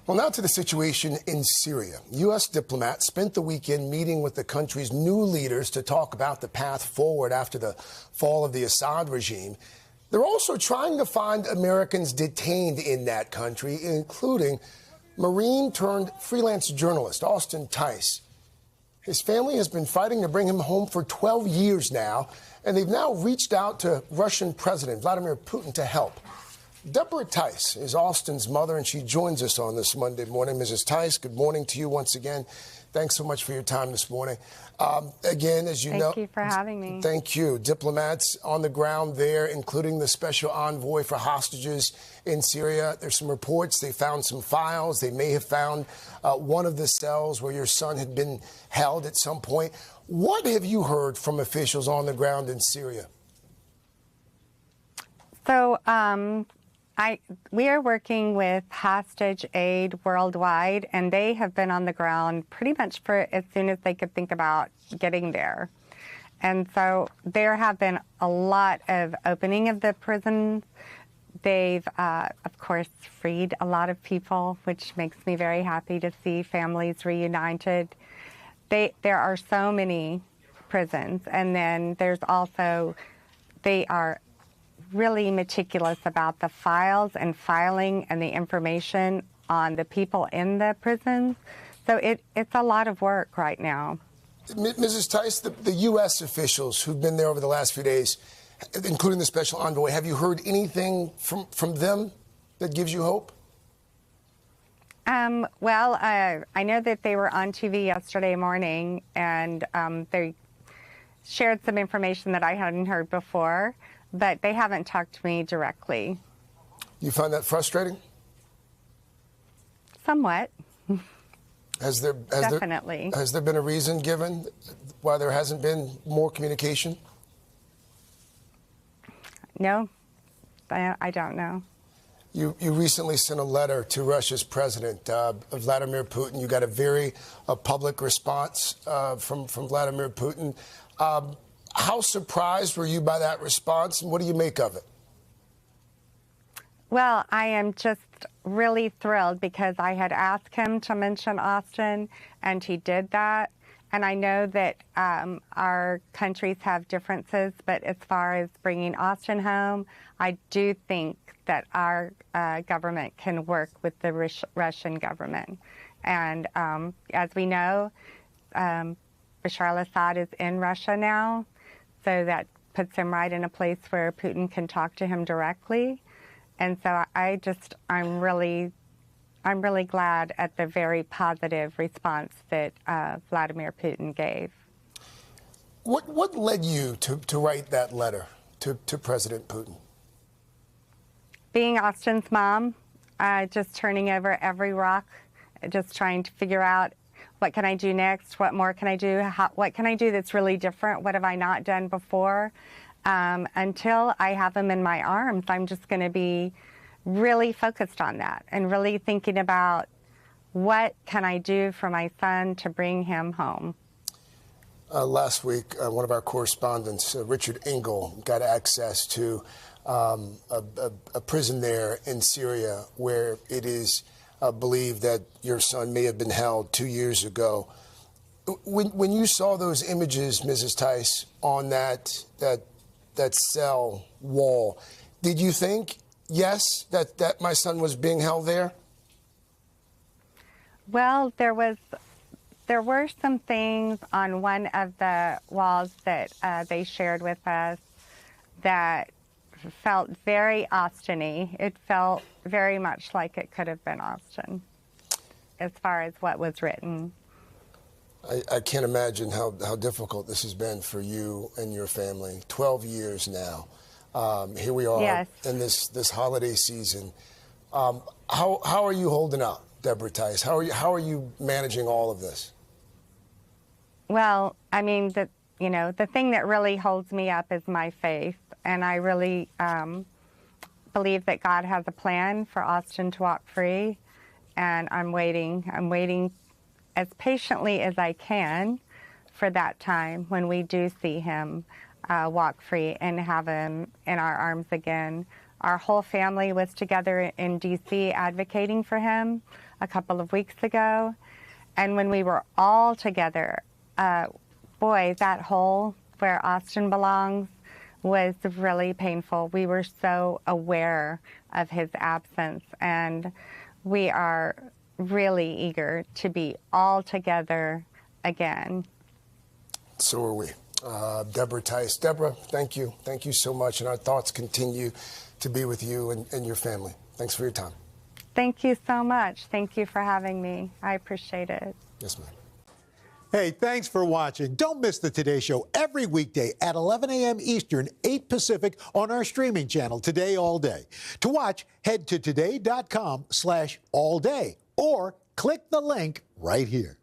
Well, now to the situation in Syria. U.S. diplomats spent the weekend meeting with the country's new leaders to talk about the path forward after the fall of the Assad regime. They're also trying to find Americans detained in that country, including Marine turned freelance journalist Austin Tice. His family has been fighting to bring him home for 12 years now, and they've now reached out to Russian President Vladimir Putin to help. Debra Tice is Austin's mother, and she joins us on this Monday morning. Mrs. Tice, good morning to you once again. Thanks so much for your time this morning. Again, as you know... Thank you for having me. Thank you. Diplomats on the ground there, including the special envoy for hostages in Syria. There's some reports they found some files. They may have found one of the cells where your son had been held at some point. What have you heard from officials on the ground in Syria? So, we are working with Hostage Aid Worldwide, and they have been on the ground pretty much for as soon as they could think about getting there. And so there have been a lot of opening of the prisons. They've, of course, freed a lot of people, which makes me very happy to see families reunited. There are so many prisons, and then there's also, they are really meticulous about the files and filing and the information on the people in the prisons. So it's a lot of work right now. Mrs. Tice, the U.S. officials who've been there over the last few days, including the special envoy, have you heard anything from them that gives you hope? Well, I know that they were on TV yesterday morning, and they shared some information that I hadn't heard before, but they haven't talked to me directly. You find that frustrating? Somewhat. Definitely. Has there been a reason given why there hasn't been more communication? No, I don't know. You recently sent a letter to Russia's president, Vladimir Putin. You got a very public response from Vladimir Putin. How surprised were you by that response, and what do you make of it? Well, I am just really thrilled because I had asked him to mention Austin, and he did that. And I know that our countries have differences, but as far as bringing Austin home, I do think that our government can work with the Russian government. And as we know, Bashar al-Assad is in Russia now, so that puts him right in a place where Putin can talk to him directly. And so I'm really glad at the very positive response that Vladimir Putin gave. What led you to write that letter to President Putin? Being Austin's mom, just turning over every rock, just trying to figure out what can I do next, what more can I do, what can I do that's really different, what have I not done before. Until I have him in my arms, I'm just going to be really focused on that and really thinking about what can I do for my son to bring him home. Last week, one of our correspondents, Richard Engel, got access to a prison there in Syria where it is believed that your son may have been held 2 years ago. When you saw those images, Mrs. Tice, on that cell wall, did you think, yes, that my son was being held there? Well, there were some things on one of the walls that they shared with us that felt very Austin-y. It felt very much like it could have been Austin as far as what was written. I can't imagine how difficult this has been for you and your family. 12 years now. Here we are. Yes. In this holiday season. How are you holding up, Debra Tice? How are you managing all of this? Well, I mean, the thing that really holds me up is my faith, and I really believe that God has a plan for Austin to walk free, and I'm waiting as patiently as I can for that time when we do see him walk free and have him in our arms again. Our whole family was together in D.C. advocating for him a couple of weeks ago. And when we were all together, boy, that hole where Austin belongs was really painful. We were so aware of his absence, and we are really eager to be all together again. So are we. Debra Tice. Debra, thank you. Thank you so much. And our thoughts continue to be with you and your family. Thanks for your time. Thank you so much. Thank you for having me. I appreciate it. Yes, ma'am. Hey, thanks for watching. Don't miss the Today Show every weekday at 11 a.m. Eastern, 8 Pacific on our streaming channel, Today All Day. To watch, head to today.com/allday or click the link right here.